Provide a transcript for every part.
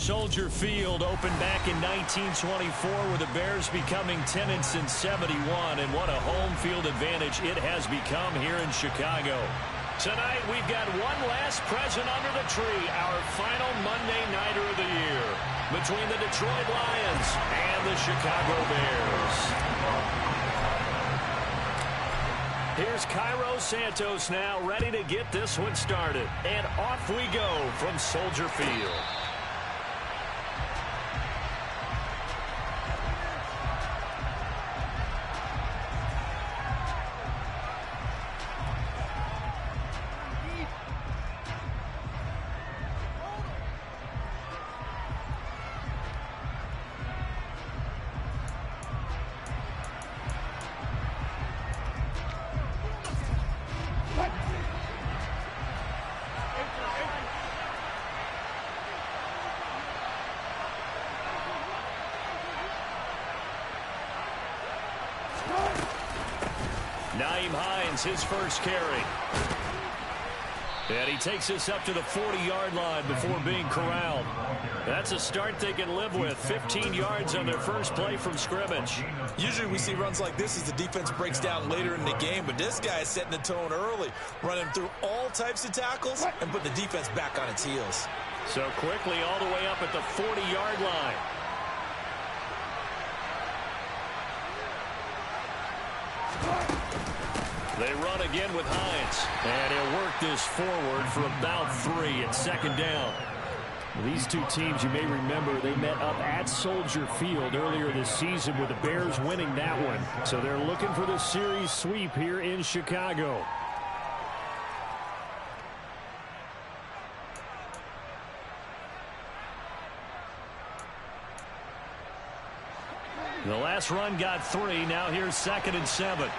Soldier Field opened back in 1924 with the Bears becoming 10 since '71, and what a home field advantage it has become here in Chicago. Tonight we've got one last present under the tree, our final Monday nighter of the year between the Detroit Lions and the Chicago Bears. Here's Cairo Santos now ready to get this one started, and off we go from Soldier Field. His first carry. And he takes us up to the 40-yard line before being corralled. That's a start they can live with. 15 yards on their first play from scrimmage. Usually we see runs like this as the defense breaks down later in the game, but this guy is setting the tone early, running through all types of tackles and putting the defense back on its heels. So quickly all the way up at the 40-yard line. They run again with Hines. And he'll work this forward for about 3 at second down. These two teams, you may remember, they met up at Soldier Field earlier this season with the Bears winning that one. So they're looking for the series sweep here in Chicago. The last run got 3. Now here's 2nd and 7.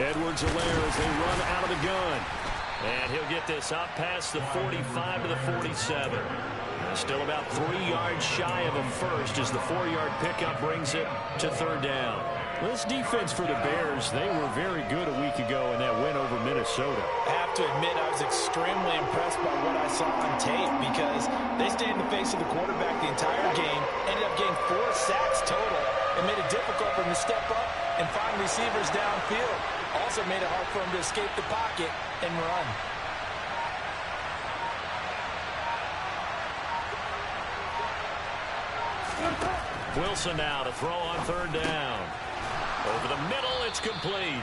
Edwards-Helaire as they run out of the gun. And he'll get this up past the 45 to the 47. Still about 3 yards shy of a first as the 4-yard pickup brings it to 3rd down. This defense for the Bears, they were very good a week ago in that win over Minnesota. I have to admit, I was extremely impressed by what I saw on tape because they stayed in the face of the quarterback the entire game, ended up getting 4 sacks total, and made it difficult for him to step up and find receivers downfield. Also made it hard for him to escape the pocket and run. Wilson now to throw on 3rd down. Over the middle, it's complete.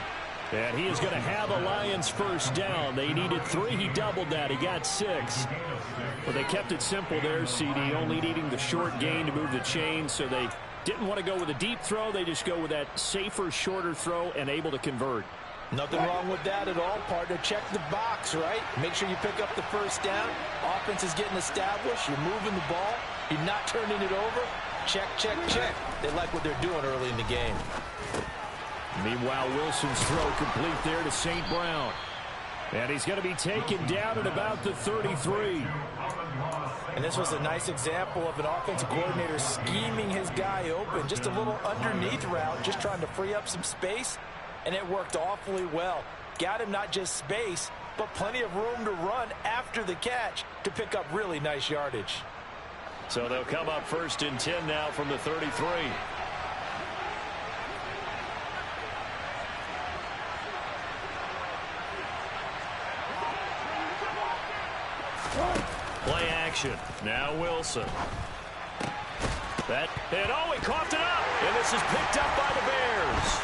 And he is going to have a Lions first down. They needed 3. He doubled that. He got 6. Well, they kept it simple there, CD, only needing the short gain to move the chains, so they didn't want to go with a deep throw. They just go with that safer, shorter throw and able to convert. Nothing wrong with that at all, partner. Check the box, right? Make sure you pick up the first down. Offense is getting established. You're moving the ball. You're not turning it over. Check, check, check. They like what they're doing early in the game. Meanwhile, Wilson's throw complete there to St. Brown. And he's going to be taken down at about the 33. And this was a nice example of an offensive coordinator scheming his guy open. Just a little underneath route, just trying to free up some space. And it worked awfully well. Got him not just space, but plenty of room to run after the catch to pick up really nice yardage. So they'll come up 1st and 10 now from the 33. Play action. Now Wilson. And he coughed it up. And this is picked up by the Bears.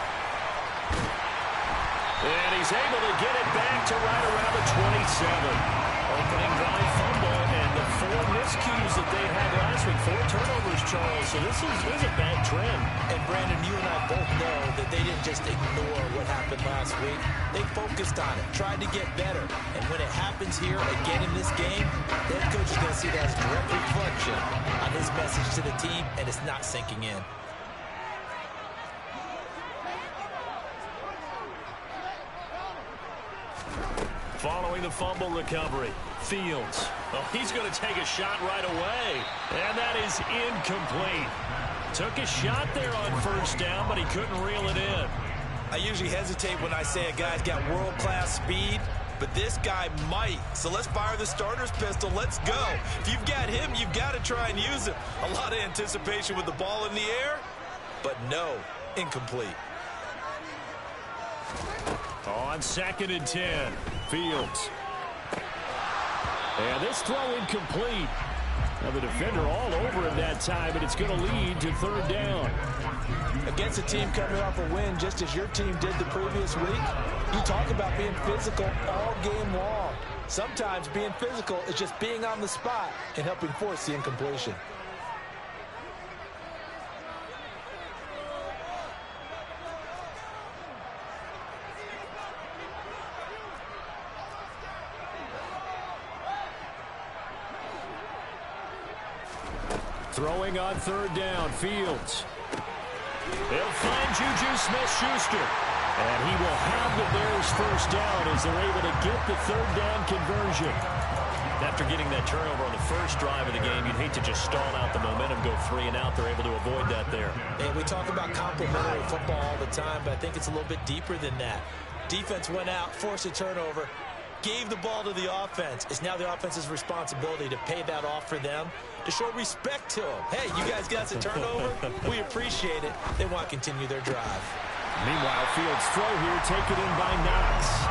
And he's able to get it back to right around the 27. Opening drive fumble, and the 4 miscues that they had last week. 4 turnovers, Charles. So this is a bad trend. And Brandon, you and I both know that they didn't just ignore what happened last week. They focused on it, tried to get better. And when it happens here again in this game, the head coach is going to see that as a direct reflection on his message to the team, and it's not sinking in. Following the fumble recovery, Fields. Oh, he's going to take a shot right away. And that is incomplete. Took a shot there on first down, but he couldn't reel it in. I usually hesitate when I say a guy's got world-class speed, but this guy might. So let's fire the starter's pistol. Let's go. If you've got him, you've got to try and use him. A lot of anticipation with the ball in the air, but no, incomplete. On 2nd and 10, Fields. And this throw incomplete. Now the defender all over him that time, but it's going to lead to 3rd down. Against a team coming off a win just as your team did the previous week, you talk about being physical all game long. Sometimes being physical is just being on the spot and helping force the incompletion. Throwing on 3rd down, Fields. They'll find Juju Smith-Schuster. And he will have the Bears first down as they're able to get the 3rd down conversion. After getting that turnover on the first drive of the game, you'd hate to just stall out the momentum, go 3 and out. They're able to avoid that there. And we talk about complementary football all the time, but I think it's a little bit deeper than that. Defense went out, forced a turnover, gave the ball to the offense. It's now the offense's responsibility to pay that off for them, to show respect to them. Hey, you guys got a turnover? We appreciate it. They want to continue their drive. Meanwhile, Fields' throw here taken in by Knox.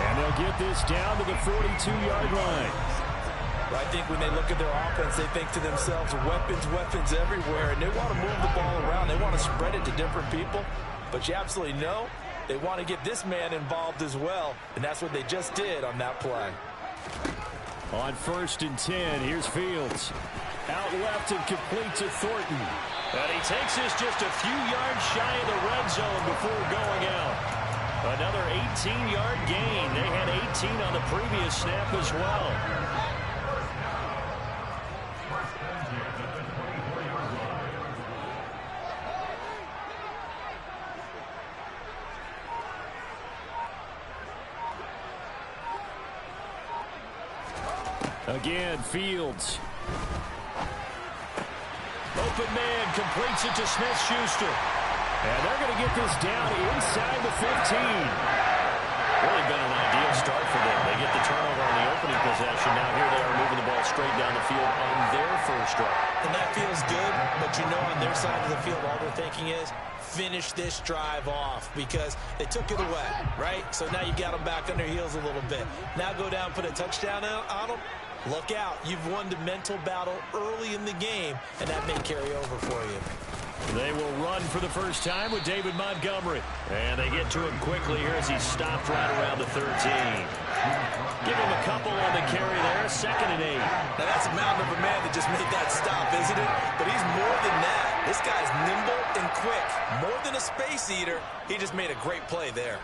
And they'll get this down to the 42-yard line. I think when they look at their offense, they think to themselves, weapons, weapons everywhere, and they want to move the ball around. They want to spread it to different people. But you absolutely know they want to get this man involved as well, and that's what they just did on that play. On 1st and 10, here's Fields. Out left and complete to Thornton. And he takes this just a few yards shy of the red zone before going out. Another 18-yard gain. They had 18 on the previous snap as well. Again, Fields. Open man completes it to Smith-Schuster. And they're going to get this down inside the 15. Really been an ideal start for them. They get the turnover on the opening possession. Now here they are moving the ball straight down the field on their first drive. And that feels good, but you know on their side of the field all they're thinking is finish this drive off because they took it away, right? So now you got them back on their heels a little bit. Now go down, put a touchdown on them. Look out. You've won the mental battle early in the game, and that may carry over for you. They will run for the first time with David Montgomery. And they get to him quickly here as he stopped right around the 13. Give him a couple on the carry there. 2nd and 8. Now that's a mountain of a man that just made that stop, isn't it? But he's more than that. This guy's nimble and quick. More than a space eater. He just made a great play there.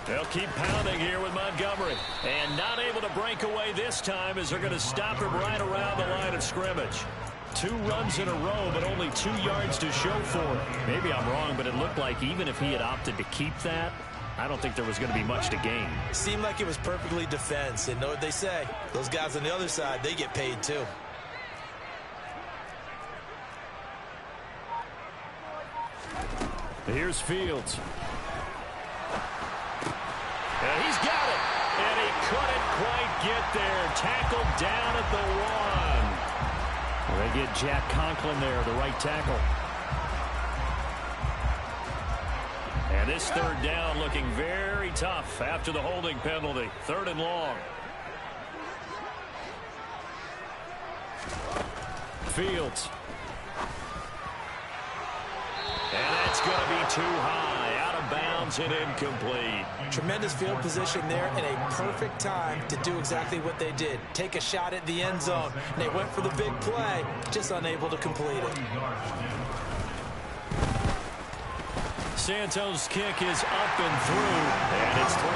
They'll keep pounding here with Montgomery. And not able to break away this time as they're going to stop him right around the line of scrimmage. 2 runs in a row, but only 2 yards to show for it. Maybe I'm wrong, but it looked like even if he had opted to keep that, I don't think there was going to be much to gain. Seemed like it was perfectly defense. And know what they say? Those guys on the other side, they get paid too. Here's Fields. And he's got it. And he couldn't quite get there. Tackled down at the 1. They get Jack Conklin there, the right tackle. And this 3rd down looking very tough after the holding penalty. 3rd and long. Fields. And that's going to be too high. Out of bounds and incomplete. Tremendous field position there and a perfect time to do exactly what they did. Take a shot at the end zone. And they went for the big play, just unable to complete it. Santos' kick is up and through, and it's 3-0.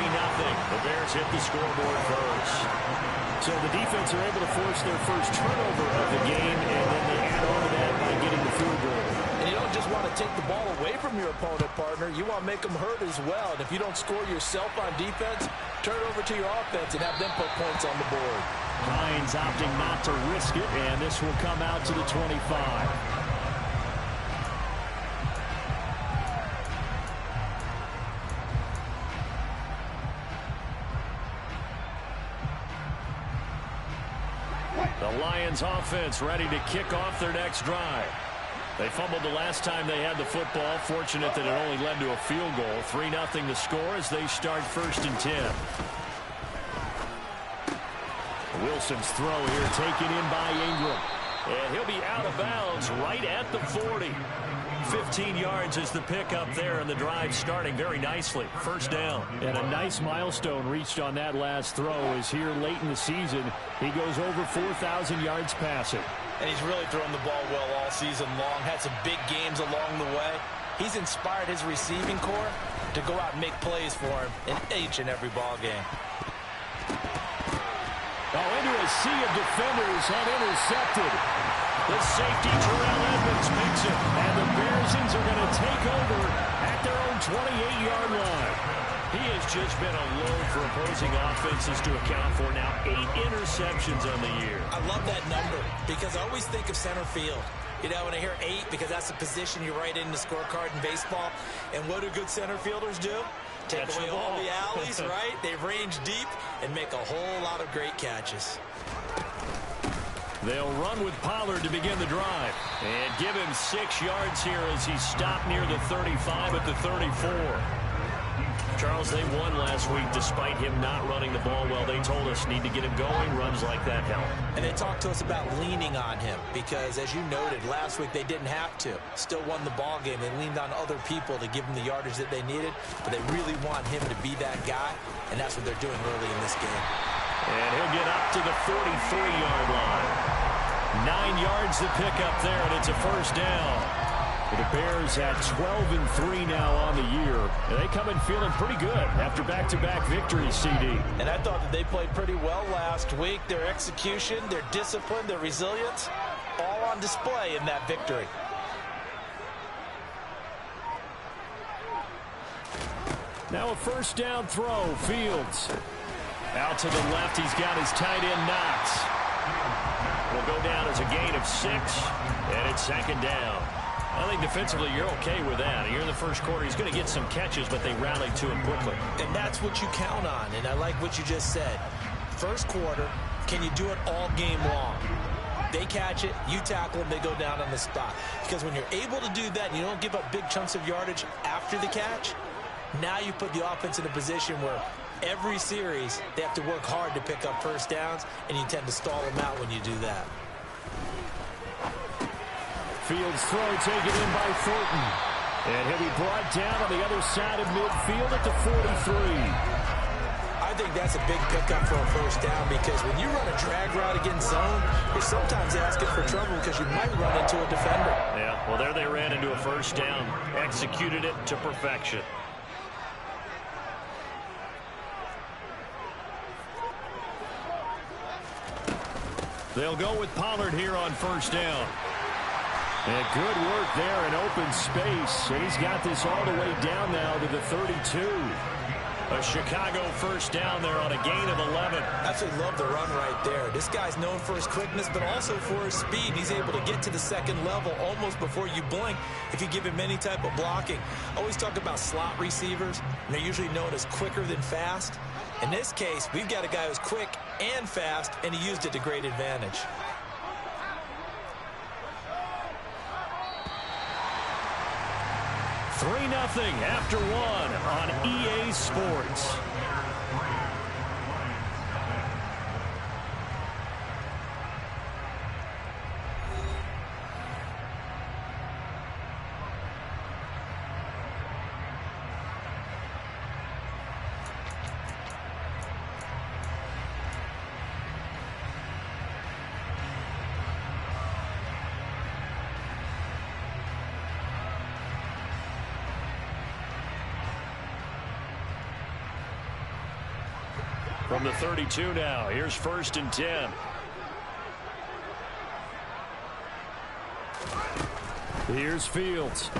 The Bears hit the scoreboard first. So the defense are able to force their first turnover of the game, and then they add on to that by getting the field goal. And you don't just want to take the ball away from your opponent, partner. You want to make them hurt as well. And if you don't score yourself on defense, turn it over to your offense and have them put points on the board. Hines opting not to risk it, and this will come out to the 25. The Lions offense ready to kick off their next drive. They fumbled the last time they had the football. Fortunate that it only led to a field goal. 3-0 the score as they start 1st and 10. Wilson's throw here taken in by Ingram. And he'll be out of bounds right at the 40. 15 yards is the pickup there, and the drive starting very nicely. 1st down. And a nice milestone reached on that last throw as here late in the season, he goes over 4,000 yards passing. And he's really thrown the ball well all season long. Had some big games along the way. He's inspired his receiving corps to go out and make plays for him in each and every ball game. Oh, into a sea of defenders and intercepted. The safety, Terrell Edmonds, makes it. And the Bearsons are going to take over at their own 28-yard line. He has just been a load for opposing offenses to account for now. 8 interceptions on the year. I love that number because I always think of center field. You know, when I hear 8, because that's the position you write in the scorecard in baseball. And what do good center fielders do? Take away all the alleys, right? They range deep and make a whole lot of great catches. They'll run with Pollard to begin the drive. And give him 6 yards here as he stopped near the 35 at the 34. Charles, they won last week despite him not running the ball well. They told us need to get him going. Runs like that help. And they talked to us about leaning on him because, as you noted, last week they didn't have to. Still won the ball game. They leaned on other people to give them the yardage that they needed. But they really want him to be that guy, and that's what they're doing early in this game. And he'll get up to the 43-yard line. 9 yards to pick up there, and it's a 1st down. The Bears at 12-3 now on the year. And they come in feeling pretty good after back-to-back victories, CD. And I thought that they played pretty well last week. Their execution, their discipline, their resilience, all on display in that victory. Now a 1st down throw. Fields. Out to the left, he's got his tight end Knox. Will go down as a gain of 6, and it's 2nd down. I think defensively you're okay with that. Here in the 1st quarter, he's going to get some catches, but they rallied to him quickly. And that's what you count on, and I like what you just said. 1st quarter, can you do it all game long? They catch it, you tackle them, they go down on the spot. Because when you're able to do that and you don't give up big chunks of yardage after the catch, now you put the offense in a position where every series they have to work hard to pick up 1st downs, and you tend to stall them out when you do that. Fields throw taken in by Thornton. And he'll be brought down on the other side of midfield at the 43. I think that's a big pickup for a 1st down because when you run a drag route against zone, you're sometimes asking for trouble because you might run into a defender. Yeah, well, there they ran into a 1st down. Executed it to perfection. They'll go with Pollard here on 1st down. And good work there in open space. And he's got this all the way down now to the 32. A Chicago 1st down there on a gain of 11. Absolutely love the run right there. This guy's known for his quickness, but also for his speed. He's able to get to the 2nd level almost before you blink if you give him any type of blocking. I always talk about slot receivers, and they're usually known as quicker than fast. In this case, we've got a guy who's quick and fast, and he used it to great advantage. Three 3-0 after 1 on EA Sports. From the 32 now, here's 1st and 10. Here's Fields.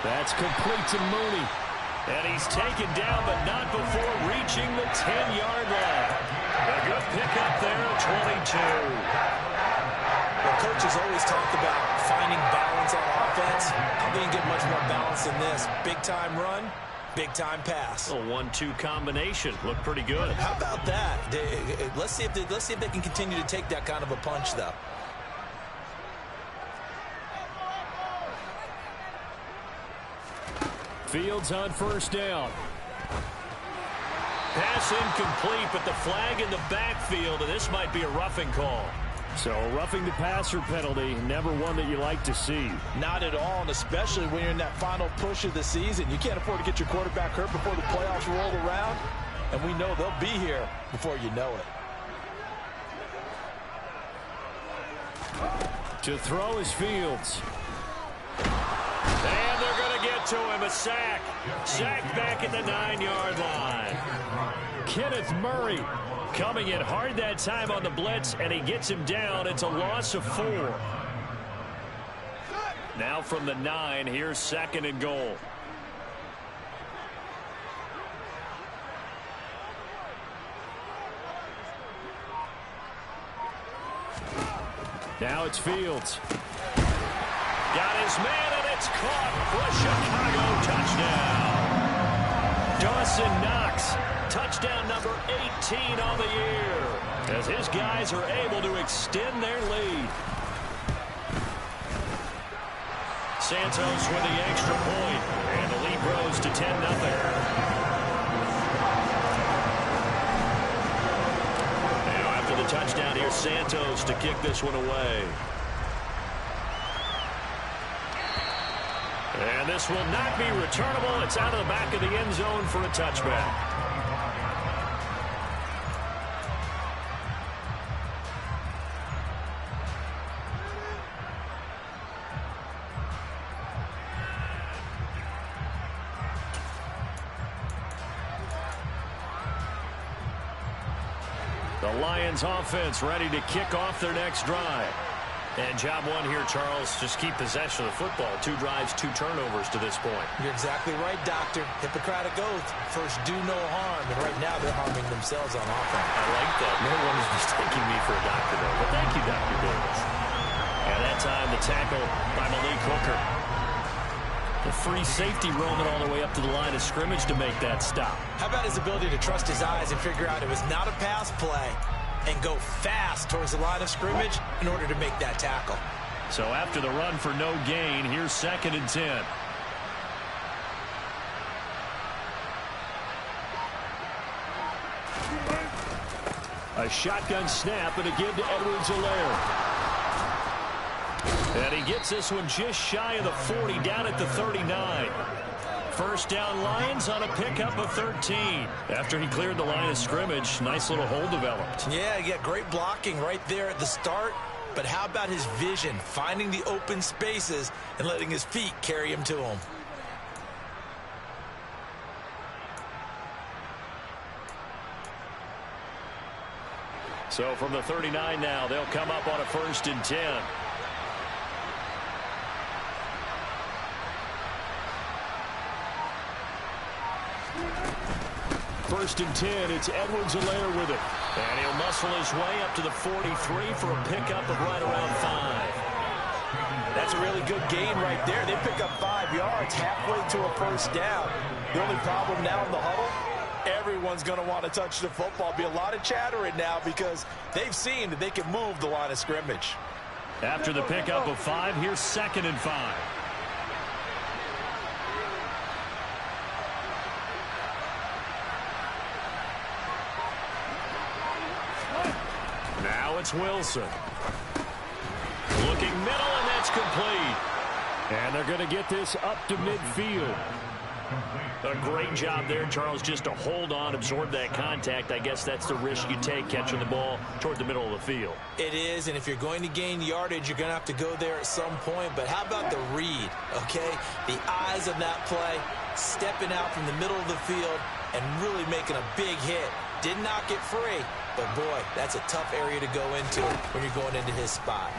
That's complete to Mooney. And he's taken down, but not before reaching the 10-yard line. pickup there at 22. Well, coaches always talk about finding balance on offense. I don't think you get much more balance than this. Big-time run, big-time pass. A 1-2 combination. Looked pretty good. How about that? Let's see if they can continue to take that kind of a punch, though. Fields on first down. Pass incomplete, but the flag in the backfield, and this might be a roughing call. So a roughing the passer penalty, never one that you like to see. Not at all, and especially when you're in that final push of the season. You can't afford to get your quarterback hurt before the playoffs roll around, and we know they'll be here before you know it. To throw is Fields. And they're going to get to him. A sack. Sacked back at the 9-yard line. Kenneth Murray coming in hard that time on the blitz, and he gets him down. It's a loss of 4. Now from the 9, here's 2nd and goal. Now it's Fields. Got his man, and it's caught for a Chicago touchdown. Dawson Knox, touchdown number 18 on the year, as his guys are able to extend their lead. Santos with the extra point, and the lead grows to 10-0. Now after the touchdown, here's Santos to kick this one away. And this will not be returnable. It's out of the back of the end zone for a touchback. The Lions offense ready to kick off their next drive. And job one here, Charles, just keep possession of the football. 2 drives, 2 turnovers to this point. You're exactly right, Doctor. Hippocratic oath. First, do no harm. And right now, they're harming themselves on offense. I like that. No one is mistaking me for a doctor, though. But thank you, Dr. Davis. And that time, the tackle by Malik Hooker. The free safety roaming all the way up to the line of scrimmage to make that stop. How about his ability to trust his eyes and figure out it was not a pass play and go fast towards the line of scrimmage in order to make that tackle. So after the run for no gain, here's 2nd and 10. A shotgun snap and a give to Edwards-Helaire. And he gets this one just shy of the 40, down at the 39. First down Lions on a pickup of 13. After he cleared the line of scrimmage, nice little hole developed. Yeah, he got great blocking right there at the start. But how about his vision, finding the open spaces and letting his feet carry him to him? So from the 39 now, they'll come up on a 1st and 10. First and 10, it's Edwards-Helaire with it. And he'll muscle his way up to the 43 for a pickup of right around 5. That's a really good gain right there. They pick up 5 yards halfway to a first down. The only problem now in the huddle, everyone's going to want to touch the football. Be a lot of chattering now because they've seen that they can move the line of scrimmage. After the pickup of 5, here's 2nd and 5. Now it's Wilson. Looking middle, and that's complete. And they're going to get this up to midfield. A great job there, Charles, just to hold on, absorb that contact. I guess that's the risk you take catching the ball toward the middle of the field. It is, and if you're going to gain yardage, you're going to have to go there at some point. But how about the read, okay? The eyes of that play, stepping out from the middle of the field and really making a big hit. Did not get free, but boy, that's a tough area to go into when you're going into his spot.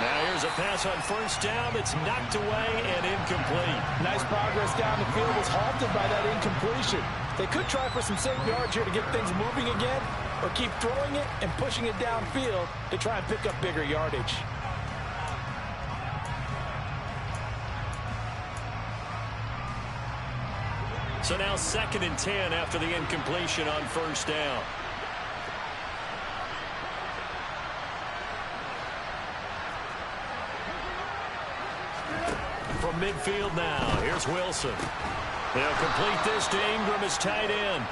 Now here's a pass on first down that's knocked away and incomplete. Nice progress down the field, was halted by that incompletion. They could try for some safe yards here to get things moving again, or keep throwing it and pushing it downfield to try and pick up bigger yardage. So now 2nd and 10 after the incompletion on 1st down. From midfield now, here's Wilson. They'll complete this to Ingram as tight end.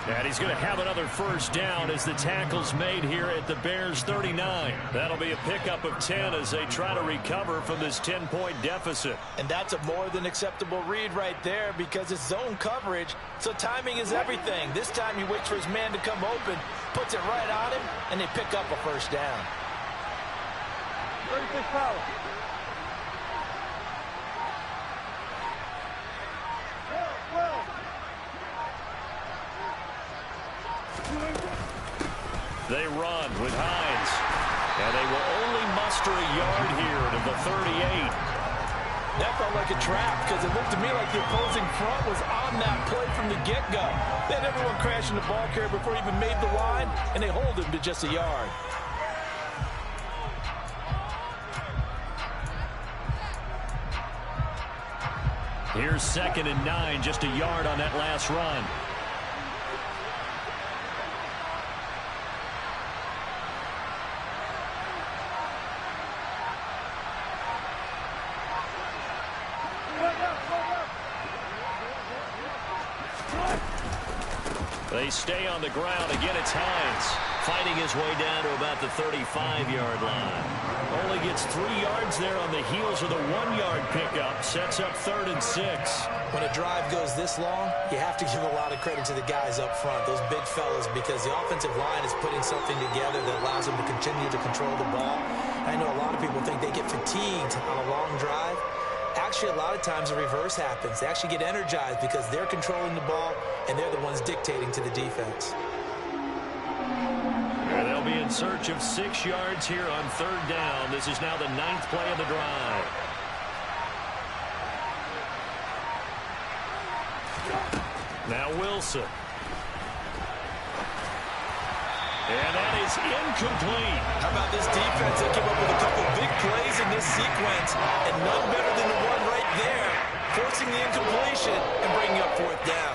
And he's going to have another 1st down as the tackle's made here at the Bears' 39. That'll be a pickup of 10 as they try to recover from this 10-point deficit. And that's a more than acceptable read right there because it's zone coverage, so timing is everything. This time he waits for his man to come open, puts it right on him, and they pick up a 1st down. 36 foul. They run with Hines. And they will only muster a yard here to the 38. That felt like a trap because it looked to me like the opposing front was on that play from the get-go. They had everyone crashing the ball carrier before he even made the line, and they hold him to just a yard. Here's 2nd and 9, just a yard on that last run. They stay on the ground. Again, it's Hines fighting his way down to about the 35-yard line. Only gets 3 yards there on the heels of the 1-yard pickup. Sets up 3rd and 6. When a drive goes this long, you have to give a lot of credit to the guys up front, those big fellas, because the offensive line is putting something together that allows them to continue to control the ball. I know a lot of people think they get fatigued on a long drive. Actually, a lot of times the reverse happens. They actually get energized because they're controlling the ball and they're the ones dictating to the defense. And they'll be in search of 6 yards here on 3rd down. This is now the 9th play of the drive. Now Wilson. And that is incomplete. How about this defense? They came up with a couple big plays in this sequence, and none better than the one right there, forcing the incompletion and bringing up 4th down.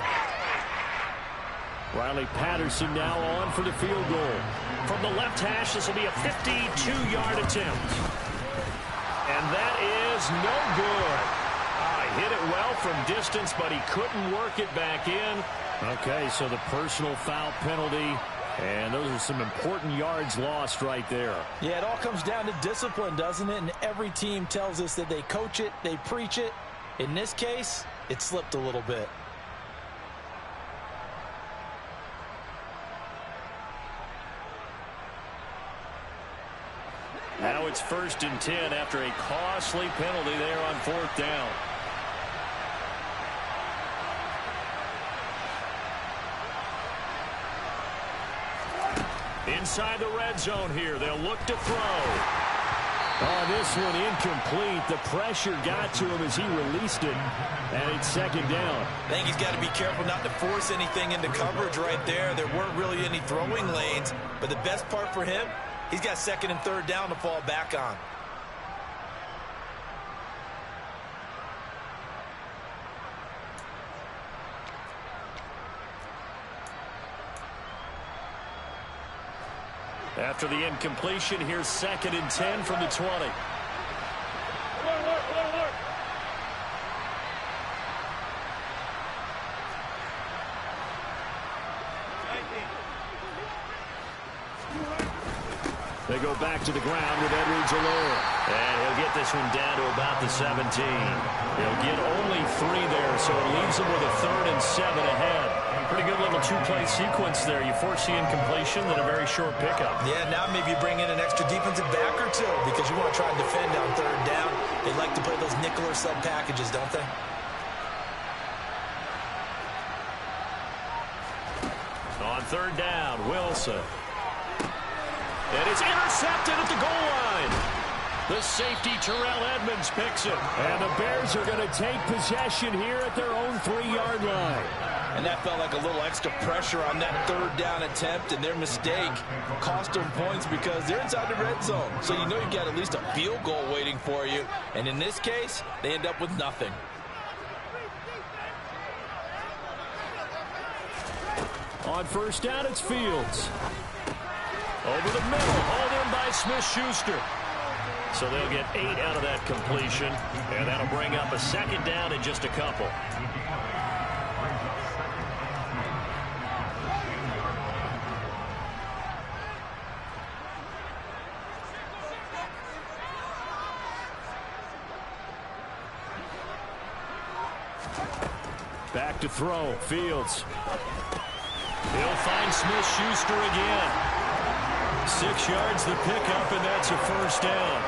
Riley Patterson now on for the field goal. From the left hash, this will be a 52-yard attempt. And that is no good. Hit it well from distance, but he couldn't work it back in. Okay, so the personal foul penalty. And those are some important yards lost right there. Yeah, it all comes down to discipline, doesn't it? And every team tells us that they coach it, they preach it. In this case, it slipped a little bit. Now it's 1st and 10 after a costly penalty there on 4th down. Inside the red zone here. They'll look to throw. Oh, this one incomplete. The pressure got to him as he released it. And it's 2nd down. I think he's got to be careful not to force anything into coverage right there. There weren't really any throwing lanes. But the best part for him, he's got 2nd and 3rd down to fall back on. After the incompletion, here's 2nd and 10 from the 20. They go back to the ground with Edwards-Helaire. And he'll get this one down to about the 17. He'll get only 3 there, so it leaves him with a 3rd and 7 ahead. Pretty good little 2-play sequence there. You force the incompletion, then a very short pickup. Yeah, now maybe you bring in an extra defensive back or 2 because you want to try and defend on 3rd down. They like to play those nickel or sub packages, don't they? On 3rd down, Wilson. And it's intercepted at the goal line. The safety, Terrell Edmonds, picks it. And the Bears are going to take possession here at their own 3-yard line. And that felt like a little extra pressure on that third down attempt, and their mistake cost them points because they're inside the red zone. So you know you've got at least a field goal waiting for you. And in this case, they end up with nothing. On first down, it's Fields. Over the middle, hauled in by Smith-Schuster. So they'll get 8 out of that completion, and that'll bring up a second down in just a couple. Back to throw, Fields. He'll find Smith-Schuster again. 6 yards the pickup, and that's a first down.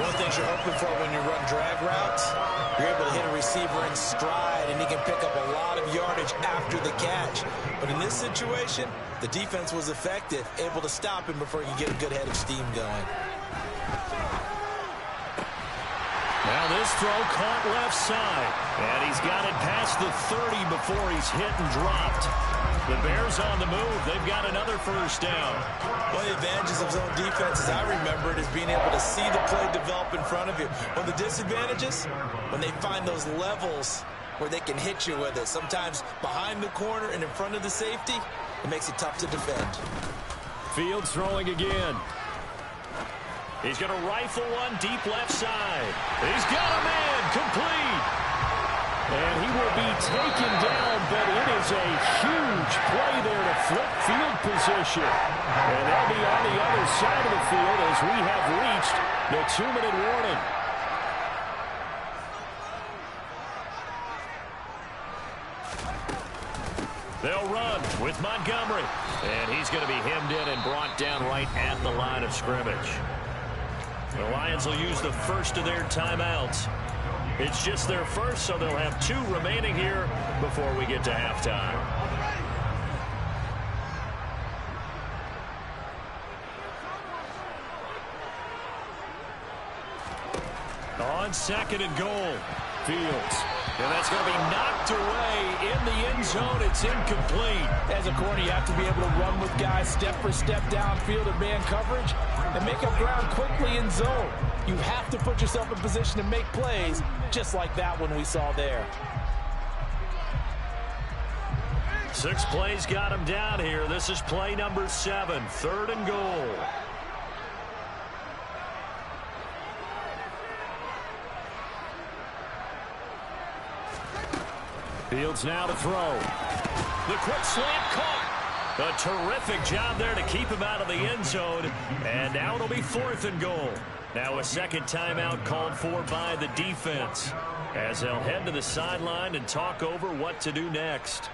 One thing you're hoping for when you run drag routes, you're able to hit a receiver in stride, and he can pick up a lot of yardage after the catch. But in this situation, the defense was effective, able to stop him before he could get a good head of steam going. Now this throw caught left side, and he's got it past the 30 before he's hit and dropped. The Bears on the move. They've got another first down. One of the advantages of zone defense, as I remember it, is being able to see the play develop in front of you. One of the disadvantages, when they find those levels where they can hit you with it, sometimes behind the corner and in front of the safety, it makes it tough to defend. Fields throwing again. He's going to rifle one deep left side. He's got a man, complete. And he will be taken down, but it is a huge play there to flip field position. And they'll be on the other side of the field as we have reached the 2-minute warning. They'll run with Montgomery. And he's going to be hemmed in and brought down right at the line of scrimmage. The Lions will use the first of their timeouts. It's just their first, so they'll have 2 remaining here before we get to halftime. On second and goal, Fields. And that's going to be knocked away in the end zone. It's incomplete. As a corner, you have to be able to run with guys step for step downfield in man coverage and make up ground quickly in zone. You have to put yourself in position to make plays, just like that one we saw there. 6 plays got him down here. This is play number 7, 3rd and goal. Fields now to throw. The quick slant caught. A terrific job there to keep him out of the end zone. And now it'll be 4th and goal. Now a second timeout called for by the defense, as they'll head to the sideline and talk over what to do next.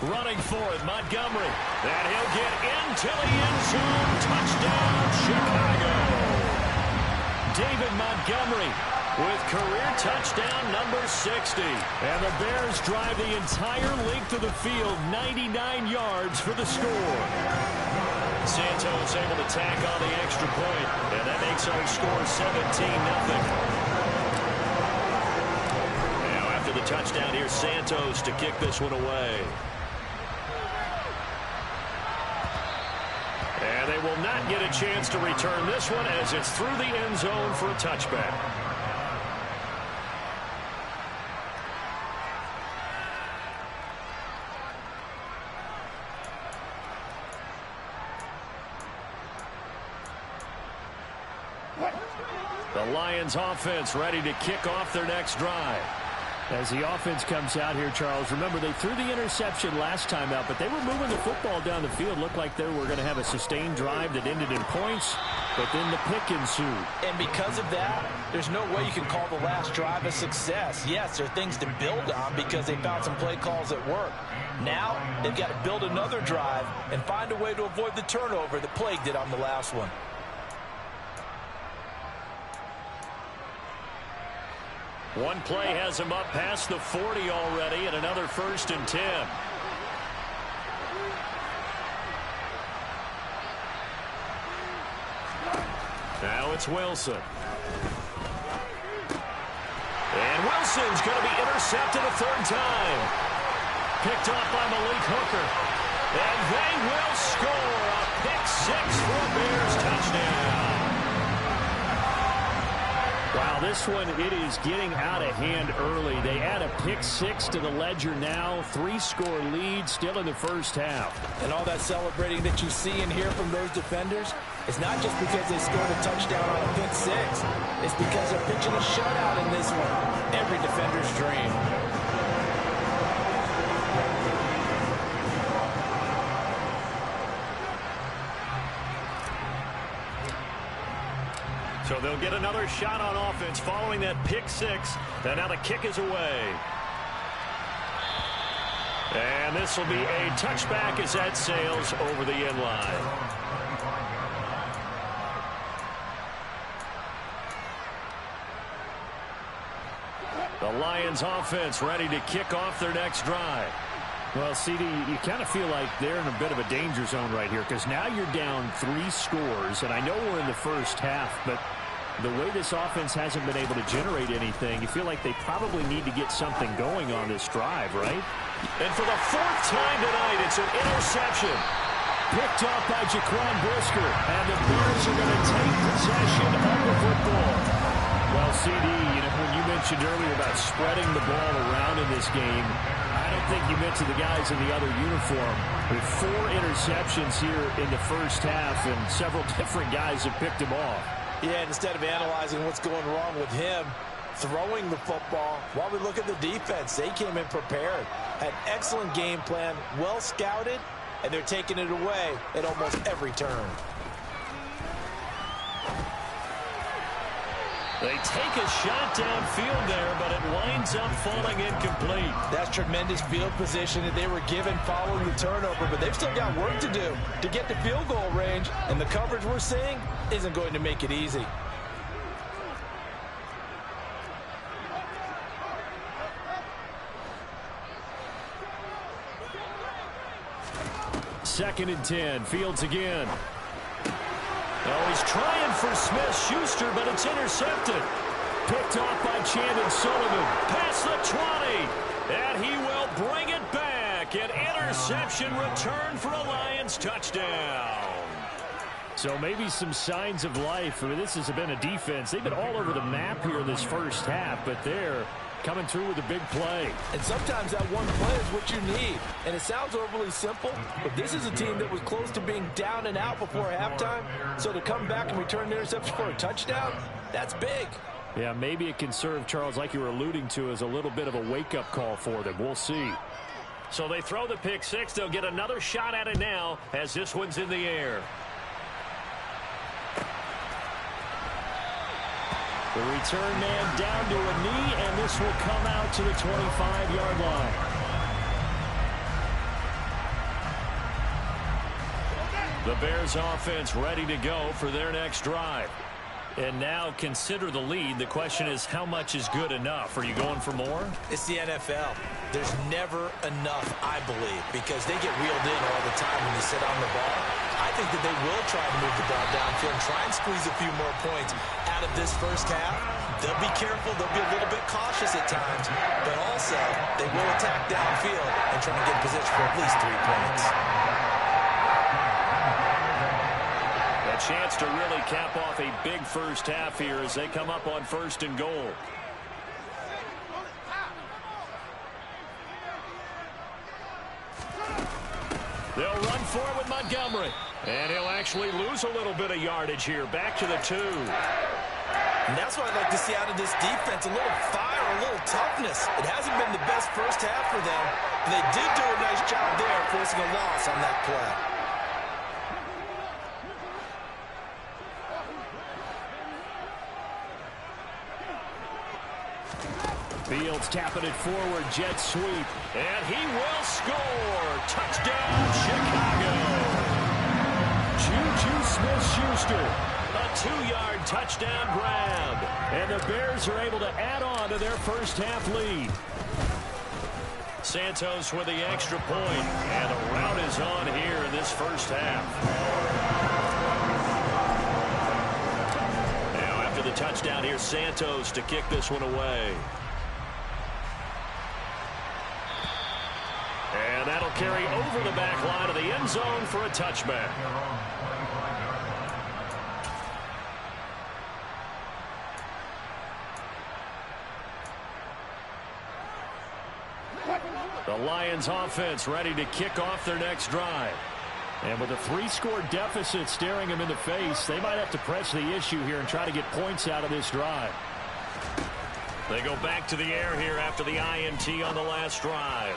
Running for it, Montgomery. And he'll get into the end zone. Touchdown, Chicago. David Montgomery with career touchdown number 60. And the Bears drive the entire length of the field, 99 yards for the score. Santos able to tack on the extra point, and that makes our score 17-0. Now after the touchdown, here's Santos to kick this one away. And they will not get a chance to return this one as it's through the end zone for a touchback. The Lions offense ready to kick off their next drive. As the offense comes out here, Charles, remember they threw the interception last time out, but they were moving the football down the field. Looked like they were going to have a sustained drive that ended in points, but then the pick ensued. And because of that, there's no way you can call the last drive a success. Yes, there are things to build on because they found some play calls that work. Now, they've got to build another drive and find a way to avoid the turnover that plagued it on the last one. One play has him up past the 40 already, and another 1st and 10. Now it's Wilson. And Wilson's going to be intercepted a 3rd time. Picked off by Malik Hooker. And they will score a pick 6 for a Bears touchdown. Wow, this one, it is getting out of hand early. They add a pick 6 to the ledger now. 3-score lead still in the first half. And all that celebrating that you see and hear from those defenders, it's not just because they scored a touchdown on a pick 6. It's because they're pitching a shutout in this one. Every defender's dream. So they'll get another shot on offense following that pick 6. And now the kick is away. And this will be a touchback as that sails over the end line. The Lions offense ready to kick off their next drive. Well, CD, you kind of feel like they're in a bit of a danger zone right here because now you're down 3 scores, and I know we're in the first half, but the way this offense hasn't been able to generate anything, you feel like they probably need to get something going on this drive, right? And for the 4th time tonight, it's an interception. Picked off by Jaquan Brisker, and the Bears are going to take possession of the football. Well, CD, when you mentioned earlier about spreading the ball around in this game, I don't think you mentioned the guys in the other uniform. With 4 interceptions here in the first half, and several different guys have picked him off. Yeah, and instead of analyzing what's going wrong with him, throwing the football, while we look at the defense, they came in prepared. Had excellent game plan, well scouted, and they're taking it away at almost every turn. They take a shot downfield there, but it winds up falling incomplete. That's tremendous field position that they were given following the turnover, but they've still got work to do to get to field goal range, and the coverage we're seeing isn't going to make it easy. Second and 10, Fields again. Oh, he's trying for Smith-Schuster, but it's intercepted. Picked off by Chandon Sullivan. Past the 20. And he will bring it back. An interception return for a Lions touchdown. So maybe some signs of life. I mean, this has been a defense. They've been all over the map here in this first half, but they're coming through with a big play. And sometimes that one play is what you need. And it sounds overly simple, but this is a team that was close to being down and out before halftime. So to come back and return the interception for a touchdown, that's big. Yeah, maybe it can serve, Charles, like you were alluding to, as a little bit of a wake-up call for them. We'll see. So they throw the pick 6. They'll get another shot at it now as this one's in the air. The return man down to a knee, and this will come out to the 25-yard line. The Bears offense ready to go for their next drive. And now consider the lead. The question is, how much is good enough? Are you going for more? It's the NFL. There's never enough, I believe, because they get reeled in all the time when they sit on the ball. I think that they will try to move the ball downfield and try and squeeze a few more points out of this first half. They'll be careful. They'll be a little bit cautious at times, but also they will attack downfield and try to get in position for at least 3 points. A chance to really cap off a big first half here as they come up on 1st and goal. They'll run for it with Montgomery. And he'll actually lose a little bit of yardage here. Back to the 2. And that's what I'd like to see out of this defense. A little fire a little toughness. It hasn't been the best first half for them, but they did do a nice job there forcing a loss on that play. Fields tapping it forward, jet sweep, and he will score. Touchdown, Chicago. Juju Smith-Schuster, a 2-yard touchdown grab, and the Bears are able to add on to their first half lead. Santos with the extra point, and the rout is on here in this first half. Now after the touchdown, here's Santos to kick this one away. And that'll carry over the back line of the end zone for a touchback. The Lions offense ready to kick off their next drive. And with a 3-score deficit staring them in the face, they might have to press the issue here and try to get points out of this drive. They go back to the air here after the INT on the last drive.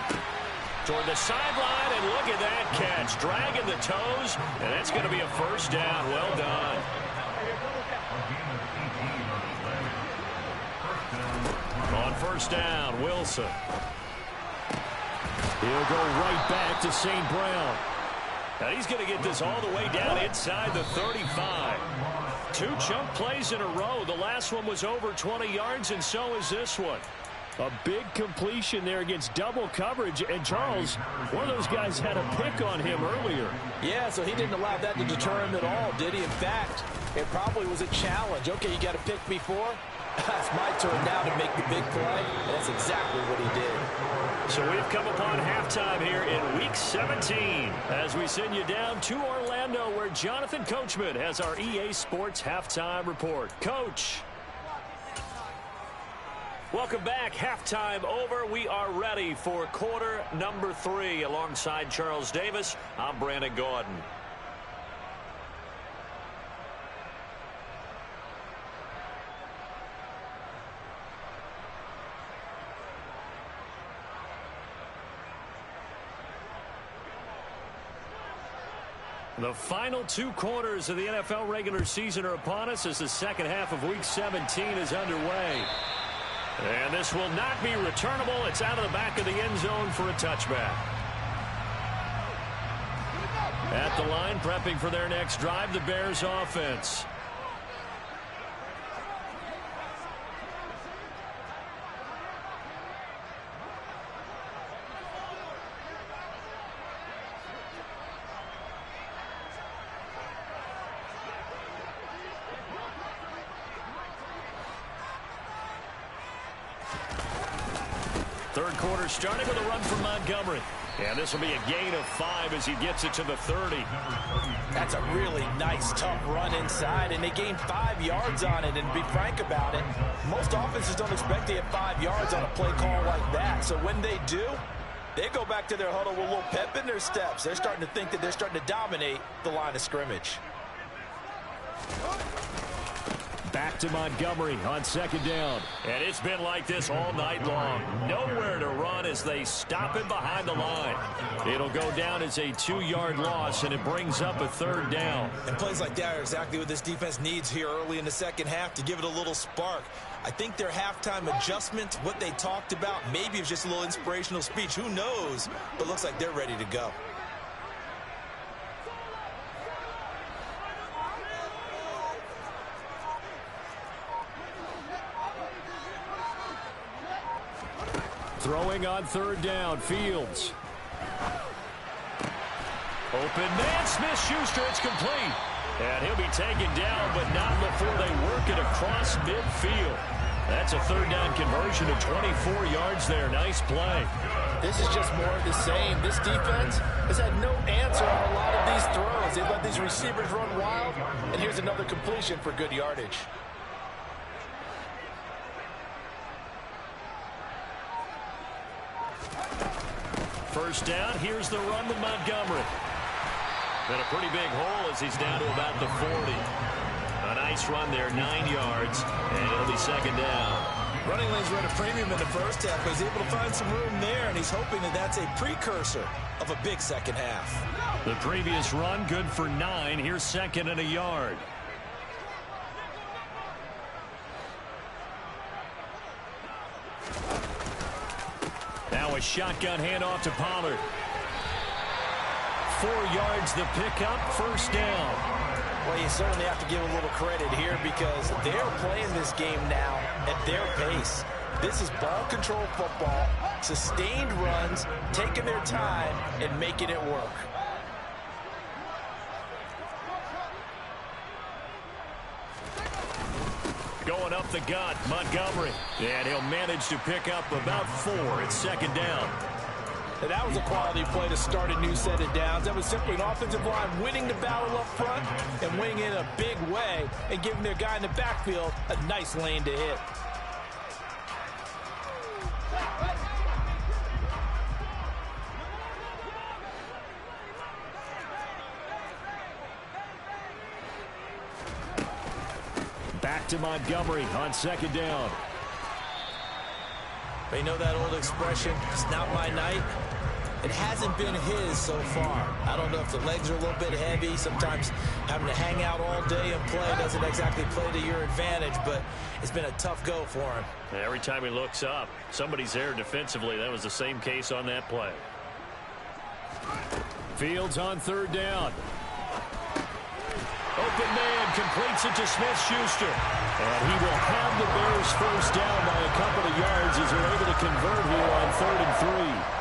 Toward the sideline, and look at that catch. Dragging the toes, and that's going to be a first down. Well done. On first down, Wilson. He'll go right back to St. Brown. Now he's going to get this all the way down inside the 35. 2 chunk plays in a row. The last one was over 20 yards, and so is this one. A big completion there against double coverage. And Charles, one of those guys had a pick on him earlier. Yeah, so he didn't allow that to deter him at all, did he? In fact, it probably was a challenge. Okay, you got a pick before. It's my turn now to make the big play. And that's exactly what he did. So we've come upon halftime here in Week 17 as we send you down to Orlando, where Jonathan Coachman has our EA Sports Halftime Report. Coach. Welcome back. Halftime over. We are ready for quarter number 3. Alongside Charles Davis, I'm Brandon Gordon. The final 2 quarters of the NFL regular season are upon us as the second half of Week 17 is underway. And this will not be returnable. It's out of the back of the end zone for a touchback. At the line, prepping for their next drive, the Bears offense. Third quarter starting with a run from Montgomery. And this will be a gain of 5 as he gets it to the 30. That's a really nice, tough run inside, and they gained 5 yards on it. And to be frank about it, most offenses don't expect to get 5 yards on a play call like that. So when they do, they go back to their huddle with a little pep in their steps. They're starting to think that they're starting to dominate the line of scrimmage. Back to Montgomery on second down. And it's been like this all night long. Nowhere to run as they stop him behind the line. It'll go down as a 2-yard loss, and it brings up a third down. And plays like that are exactly what this defense needs here early in the second half to give it a little spark. I think their halftime adjustment, what they talked about, maybe it was just a little inspirational speech. Who knows? But looks like they're ready to go. Throwing on third down, Fields. Open man, Smith-Schuster, it's complete. And he'll be taken down, but not before they work it across midfield. That's a third down conversion of 24 yards there. Nice play. This is just more of the same. This defense has had no answer on a lot of these throws. They've let these receivers run wild, and here's another completion for good yardage. First down, here's the run with Montgomery. Been a pretty big hole as he's down to about the 40. A nice run there, 9 yards, and it'll be second down. Running lanes were at a premium in the first half, but he's able to find some room there, and he's hoping that that's a precursor of a big second half. The previous run, good for 9. Here's second and a yard. Now a shotgun handoff to Pollard. 4 yards the pickup, first down. Well, you certainly have to give a little credit here because they're playing this game now at their pace. This is ball control football, sustained runs, taking their time and making it work. Going up the gut, Montgomery. And he'll manage to pick up about 4. It's second down. And that was a quality play to start a new set of downs. That was simply an offensive line winning the battle up front and winning in a big way and giving their guy in the backfield a nice lane to hit. Back to Montgomery on second down. But you know that old expression, it's not my night? It hasn't been his so far. I don't know if the legs are a little bit heavy. Sometimes having to hang out all day and play doesn't exactly play to your advantage, but it's been a tough go for him. Every time he looks up, somebody's there defensively. That was the same case on that play. Fields on third down. Open man completes it to Smith-Schuster. And he will have the Bears first down by a couple of yards as they're able to convert here on 3rd and 3.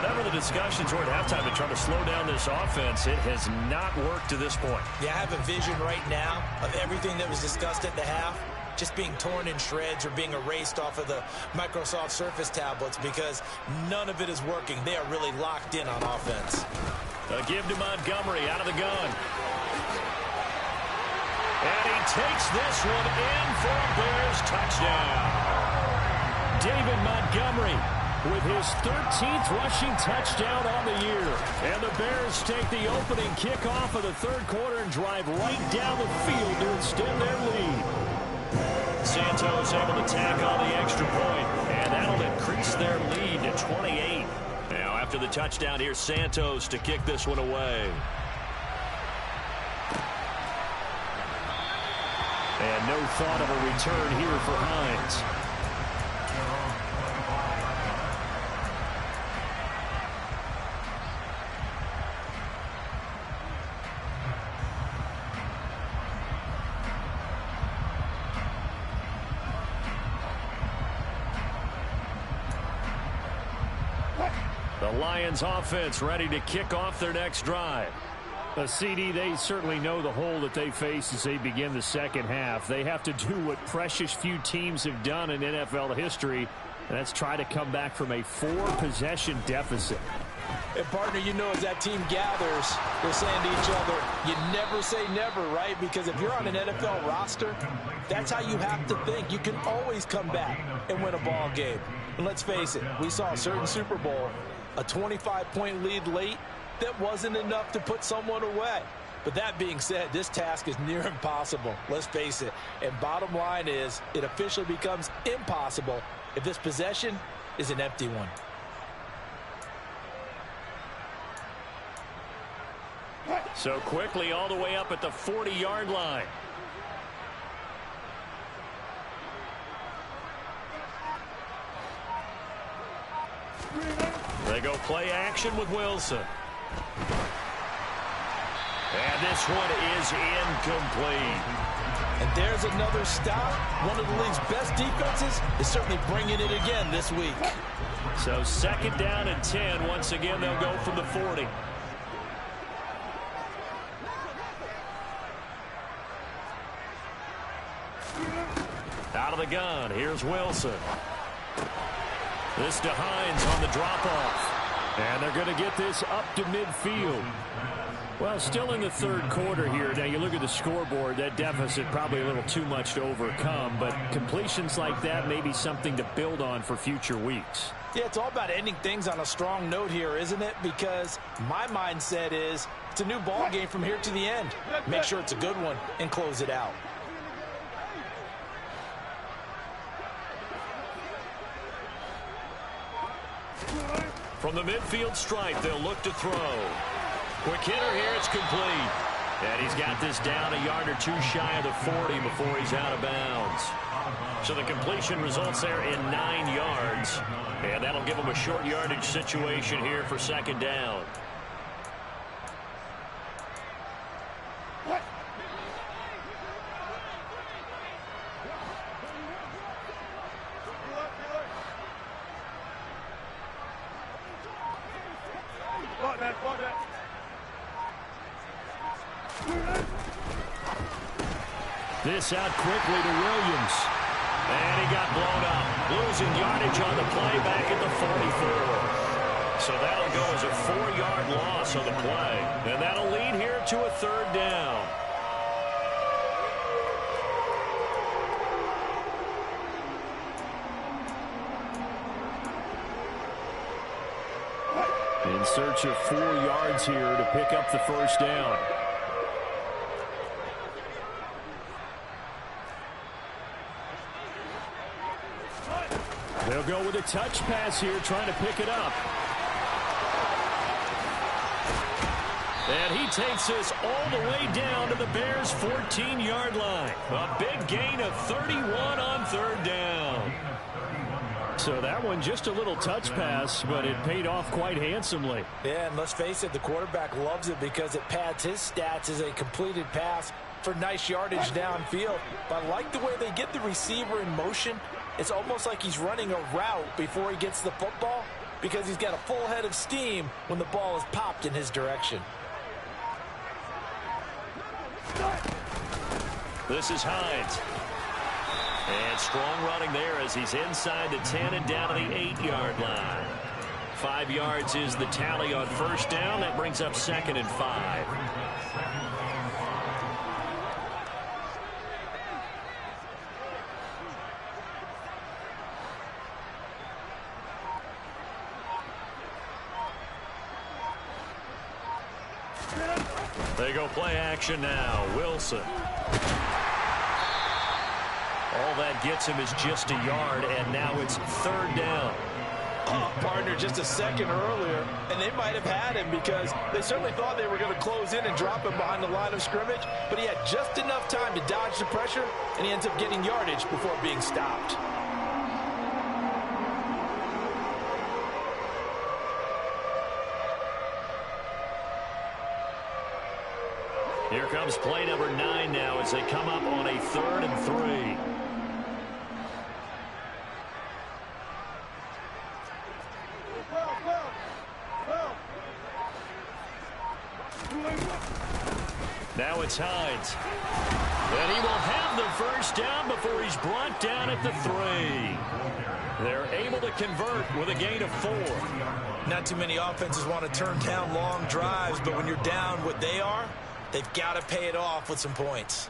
Whatever the discussions were at halftime to try to slow down this offense, it has not worked to this point. Yeah, I have a vision right now of everything that was discussed at the half just being torn in shreds or being erased off of the Microsoft Surface tablets because none of it is working. They are really locked in on offense. A give to Montgomery out of the gun. And he takes this one in for a Bears touchdown. David Montgomery with his 13th rushing touchdown on the year. And the Bears take the opening kickoff of the third quarter and drive right down the field to extend their lead. Santos able to tack on the extra point, and that'll increase their lead to 28. Now after the touchdown, here's Santos to kick this one away. And no thought of a return here for Hines. The Lions offense ready to kick off their next drive. CD, they certainly know the hole that they face as they begin the second half. They have to do what precious few teams have done in NFL history, and that's try to come back from a 4-possession deficit. And, partner, you know as that team gathers, they're saying to each other, you never say never, right? Because if you're on an NFL roster, that's how you have to think. You can always come back and win a ball game. And let's face it, we saw a certain Super Bowl, a 25-point lead late, that wasn't enough to put someone away. But that being said, this task is near impossible. Let's face it. And bottom line is, it officially becomes impossible if this possession is an empty one. So quickly all the way up at the 40-yard line. They go play action with Wilson. And this one is incomplete. And there's another stop. One of the league's best defenses is certainly bringing it again this week. So second down and 10. Once again, they'll go from the 40. Out of the gun, here's Wilson. This to Hines on the drop-off. And they're going to get this up to midfield. Well, still in the third quarter here. Now, you look at the scoreboard, that deficit probably a little too much to overcome. But completions like that may be something to build on for future weeks. Yeah, it's all about ending things on a strong note here, isn't it? Because my mindset is it's a new ball game from here to the end. Make sure it's a good one and close it out. From the midfield stripe, they'll look to throw. Quick hitter here, it's complete. And he's got this down a yard or two shy of the 40 before he's out of bounds. So the completion results there in 9 yards. And that'll give him a short yardage situation here for second down. This out quickly to Williams. And he got blown up. Losing yardage on the play back at the 44. So that'll go as a 4-yard loss on the play. And that'll lead here to a third down. In search of 4 yards here to pick up the first down. They'll go with a touch pass here, trying to pick it up. And he takes this all the way down to the Bears' 14-yard line. A big gain of 31 on third down. So that one just a little touch pass, but it paid off quite handsomely. Yeah, and let's face it, the quarterback loves it because it pads his stats as a completed pass for nice yardage downfield. But I like the way they get the receiver in motion. It's almost like he's running a route before he gets the football because he's got a full head of steam when the ball is popped in his direction. This is Hines. And strong running there as he's inside the 10 and down to the 8-yard line. 5 yards is the tally on first down. That brings up 2nd and 5. They go play action now. Wilson. All that gets him is just a yard, and now it's third down. Oh, partner, just a second earlier, and they might have had him because they certainly thought they were going to close in and drop him behind the line of scrimmage, but he had just enough time to dodge the pressure, and he ends up getting yardage before being stopped. Here comes play number 9 now as they come up on a 3rd and 3. Now it's Hines. And he will have the first down before he's brought down at the 3. They're able to convert with a gain of 4. Not too many offenses want to turn down long drives, but when you're down what they are, they've got to pay it off with some points.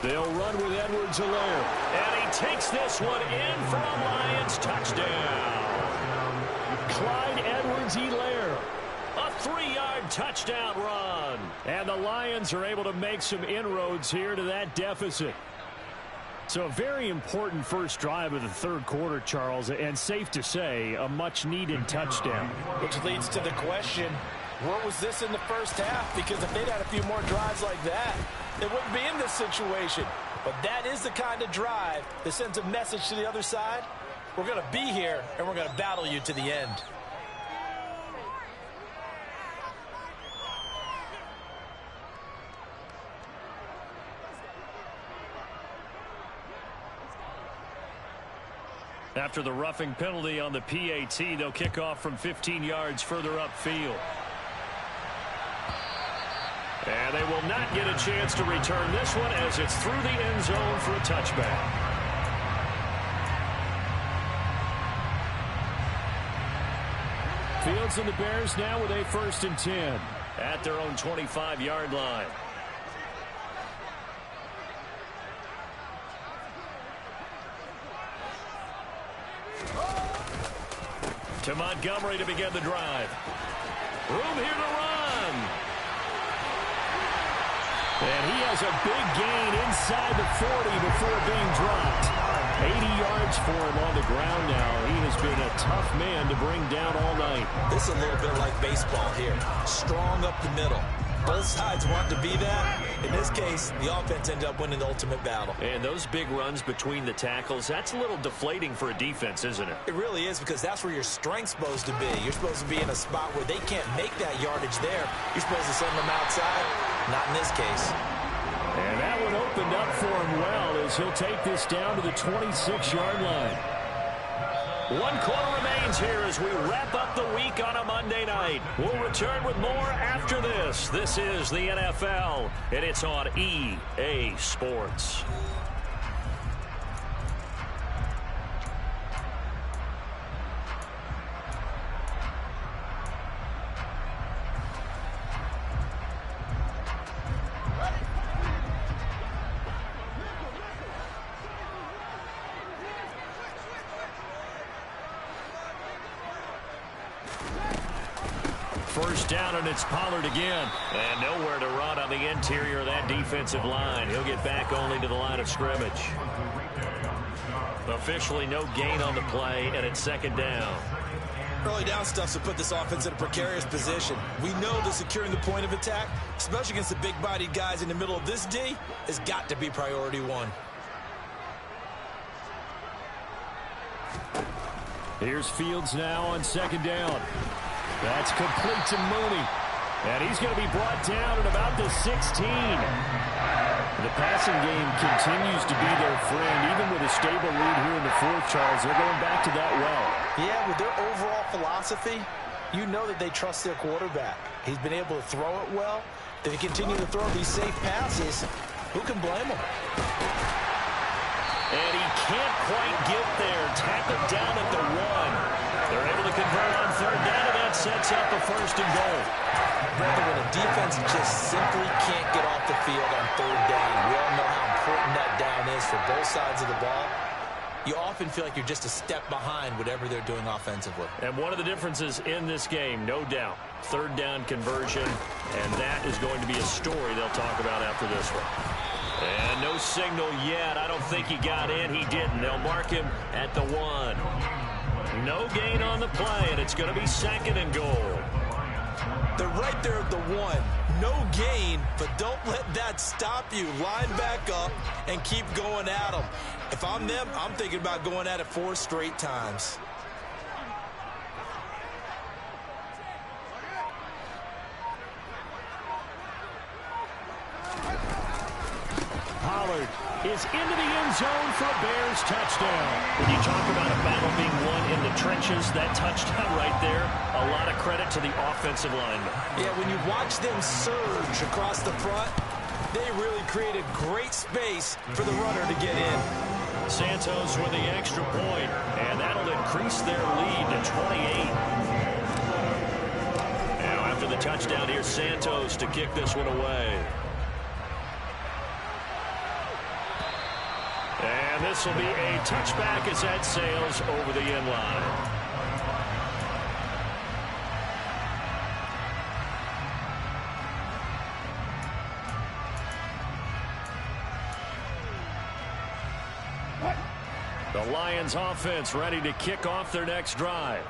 They'll run with Edwards-Helaire. And he takes this one in for a Lions touchdown. Clyde Edwards-Helaire. A 3-yard touchdown run. And the Lions are able to make some inroads here to that deficit. So a very important first drive of the third quarter, Charles, and safe to say, a much-needed touchdown. Which leads to the question, where was this in the first half? Because if they'd had a few more drives like that, they wouldn't be in this situation. But that is the kind of drive that sends a message to the other side. We're going to be here, and we're going to battle you to the end. After the roughing penalty on the PAT, they'll kick off from 15 yards further upfield. And they will not get a chance to return this one as it's through the end zone for a touchback. Fields and the Bears now with a 1st and 10 at their own 25-yard line. To Montgomery to begin the drive. Room here to run. And he has a big gain inside the 40 before being dropped. 80 yards for him on the ground now. He has been a tough man to bring down all night. This is a little bit like baseball here. Strong up the middle. Both sides want to be that. In this case, the offense ended up winning the ultimate battle. And those big runs between the tackles, that's a little deflating for a defense, isn't it? It really is, because that's where your strength's supposed to be. You're supposed to be in a spot where they can't make that yardage there. You're supposed to send them outside. Not in this case. And that one opened up for him well as he'll take this down to the 26-yard line. 1 quarter remains here as we wrap up the week on a Monday night. We'll return with more after this. This is the NFL, and it's on EA Sports. First down, and it's Pollard again. And nowhere to run on the interior of that defensive line. He'll get back only to the line of scrimmage. Officially no gain on the play, and it's 2nd down. Early down stuff to put this offense in a precarious position. We know that securing the point of attack, especially against the big-bodied guys in the middle of this D, has got to be priority 1. Here's Fields now on 2nd down. That's complete to Mooney. And he's going to be brought down at about the 16. The passing game continues to be their friend. Even with a stable lead here in the 4th, Charles, they're going back to that well. Yeah, with their overall philosophy, you know that they trust their quarterback. He's been able to throw it well. They continue to throw these safe passes. Who can blame him? And he can't quite get there. Tackled down at the 1. They're able to convert on 3rd down, and that sets up a 1st and goal. Brother, when a defense just simply can't get off the field on 3rd down, we all know how important that down is for both sides of the ball. You often feel like you're just a step behind whatever they're doing offensively. And one of the differences in this game, no doubt, 3rd down conversion, and that is going to be a story they'll talk about after this one. And no signal yet. I don't think he got in. He didn't. They'll mark him at the 1. No gain on the play, and it's going to be 2nd and goal. They're right there at the 1. No gain, but don't let that stop you. Line back up and keep going at them. If I'm them, I'm thinking about going at it 4 straight times. Pollard is into the end zone for a Bears touchdown. When you talk about a battle being won in the trenches, that touchdown right there, a lot of credit to the offensive linemen. Yeah, when you watch them surge across the front, they really created great space for the runner to get in. Santos with the extra point, and that'll increase their lead to 28. Now after the touchdown, here's Santos to kick this one away. And this will be a touchback as that sails over the end line. The Lions offense ready to kick off their next drive.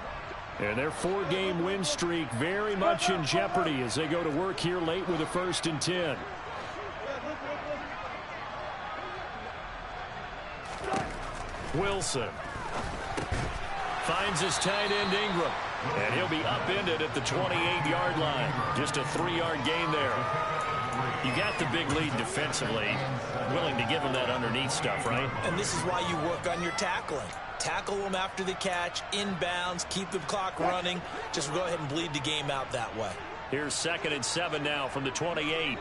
And their 4-game win streak very much in jeopardy as they go to work here late with a 1st and 10. Wilson finds his tight end Ingram, and he'll be upended at the 28-yard line. Just a 3-yard gain there. You got the big lead defensively, willing to give him that underneath stuff, right? And this is why you work on your tackling. Tackle them after the catch, inbounds, keep the clock running. Just go ahead and bleed the game out that way. Here's 2nd and 7 now from the 28.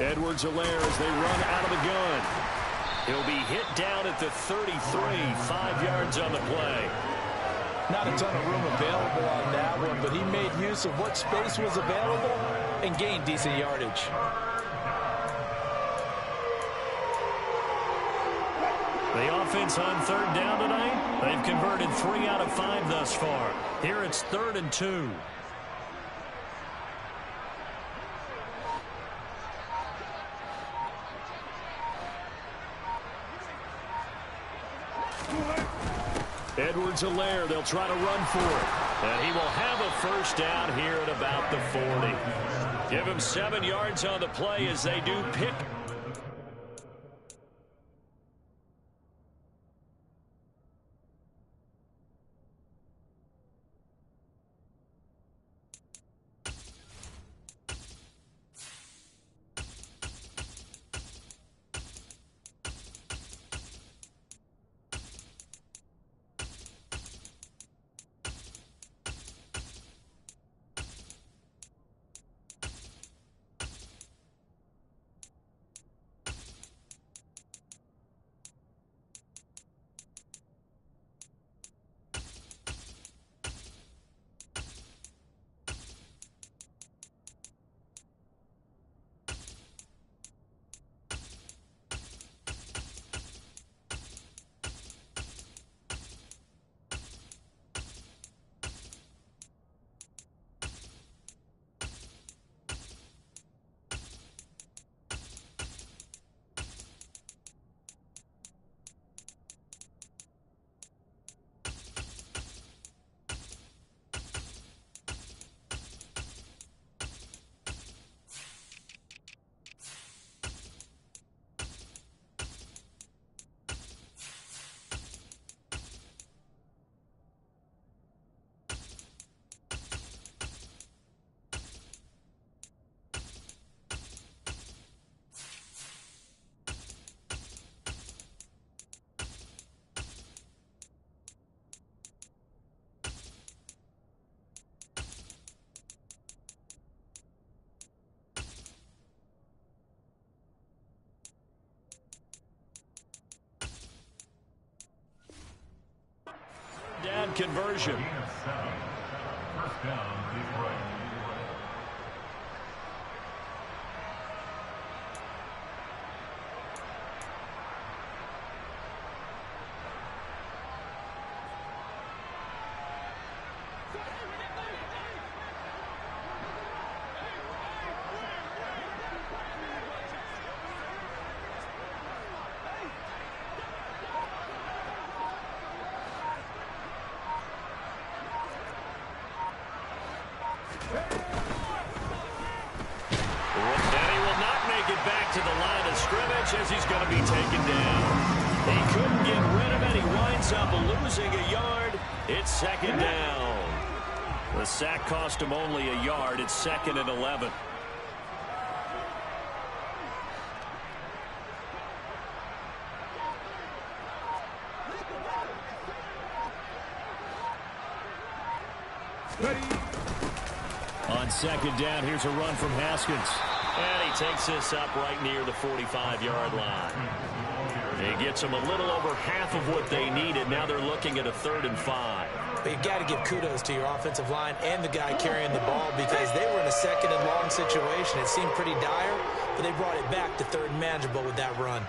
Edwards-Helaire as they run out of the gun. He'll be hit down at the 33, 5 yards on the play. Not a ton of room available on that one, but he made use of what space was available and gained decent yardage. The offense on third down tonight, they've converted 3 out of 5 thus far. Here it's 3rd and 2. Edwards-Helaire, they'll try to run for it. And he will have a first down here at about the 40. Give him 7 yards on the play as they do pick. Down conversion. First down, Detroit. To the line of scrimmage as he's going to be taken down. He couldn't get rid of it. He winds up losing a yard. It's 2nd down. The sack cost him only a yard. It's 2nd and 11. On 2nd down, here's a run from Haskins. And he takes this up right near the 45-yard line. He gets them a little over half of what they needed. Now they're looking at a 3rd and 5. But you've got to give kudos to your offensive line and the guy carrying the ball because they were in a 2nd and long situation. It seemed pretty dire, but they brought it back to 3rd and manageable with that run.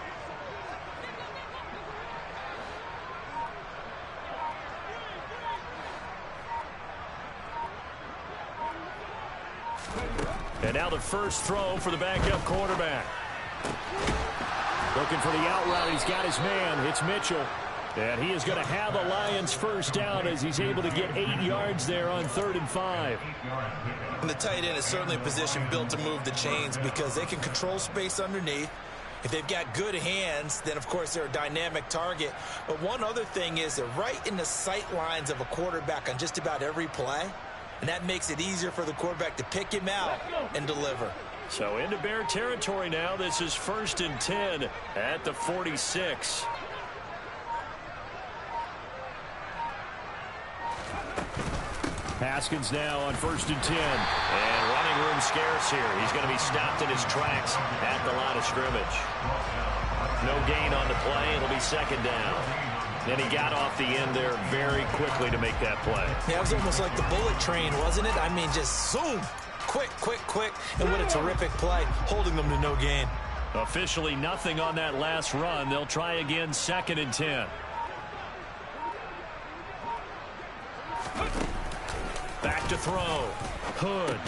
And now the first throw for the backup quarterback. Looking for the out route. He's got his man. It's Mitchell. And he is going to have a Lions first down as he's able to get 8 yards there on 3rd and 5. And the tight end is certainly a position built to move the chains because they can control space underneath. If they've got good hands, then, of course, they're a dynamic target. But one other thing is they're right in the sight lines of a quarterback on just about every play. And that makes it easier for the quarterback to pick him out and deliver. So into Bear territory now. This is 1st and 10 at the 46. Haskins now on 1st and 10. And running room scarce here. He's going to be stopped in his tracks at the line of scrimmage. No gain on the play. It'll be 2nd down. And he got off the end there very quickly to make that play. Yeah, it was almost like the bullet train, wasn't it? I mean, just zoom. Quick, quick, quick. And what a terrific play, holding them to no gain. Officially nothing on that last run. They'll try again, 2nd and 10. Back to throw. Hood.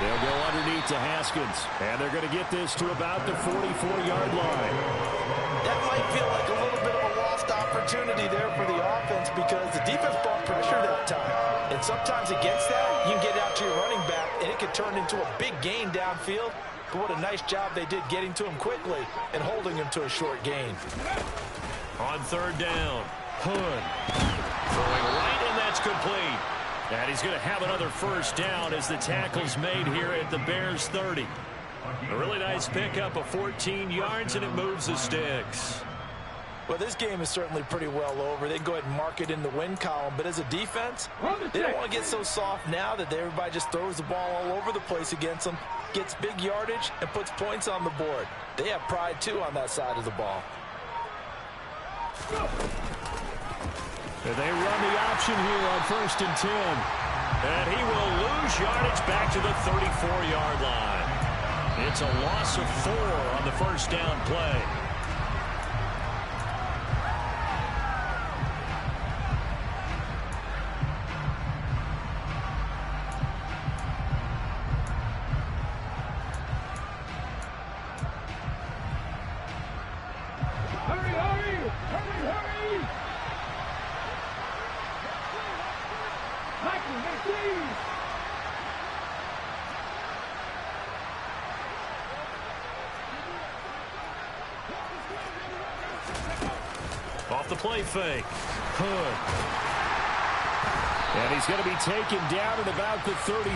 They'll go underneath to Haskins. And they're going to get this to about the 44-yard line. That might feel like a little bit of a lost opportunity there for the offense because the defense brought pressure that time. And sometimes against that, you can get out to your running back, and it could turn into a big gain downfield. But what a nice job they did getting to him quickly and holding him to a short gain. On 3rd down, Hood. Throwing right, and that's complete. And he's going to have another 1st down as the tackle's made here at the Bears 30. A really nice pickup of 14 yards, and it moves the sticks. Well, this game is certainly pretty well over. They can go ahead and mark it in the win column. But as a defense, they don't want to get so soft now that everybody just throws the ball all over the place against them, gets big yardage, and puts points on the board. They have pride, too, on that side of the ball. And they run the option here on 1st and 10. And he will lose yardage back to the 34-yard line. It's a loss of 4 on the 1st down play. Off the play fake. Hood. And he's going to be taken down at about the 33.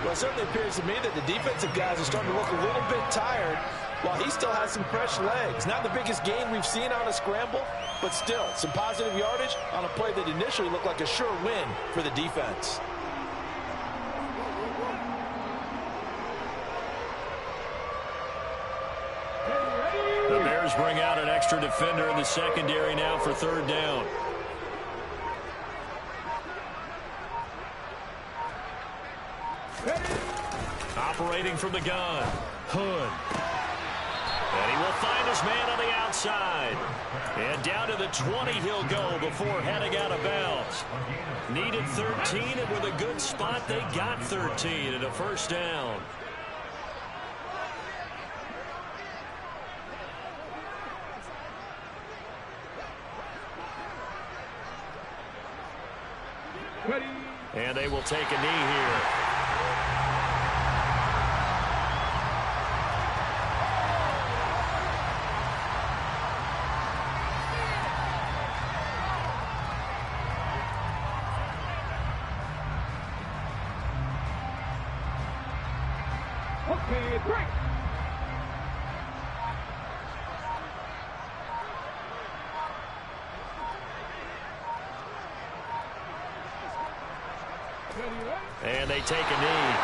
Well, it certainly appears to me that the defensive guys are starting to look a little bit tired while he still has some fresh legs. Not the biggest gain we've seen on a scramble, but still some positive yardage on a play that initially looked like a sure win for the defense. The Bears bring out an extra defender in the secondary now for 3rd down. Operating from the gun. Hood. And he will find his man on the outside. And down to the 20 he'll go before heading out of bounds. Needed 13, and with a good spot, they got 13 and a 1st down. And they will take a knee here. Okay, break. And they take a knee.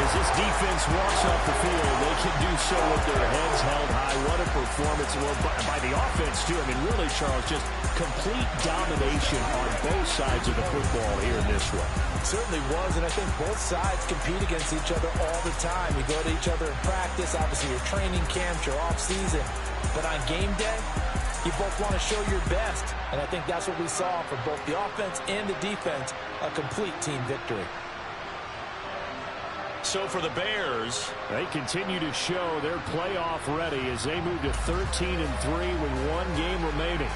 This defense walks off the field. They can do so with their heads held high. What a performance by the offense, too. I mean, really, Charles, just complete domination on both sides of the football here in this one. It certainly was, and I think both sides compete against each other all the time. You go to each other in practice, obviously your training camps, your off-season. But on game day, you both want to show your best. And I think that's what we saw from both the offense and the defense, a complete team victory. So for the Bears, they continue to show they're playoff ready as they move to 13-3 with 1 game remaining.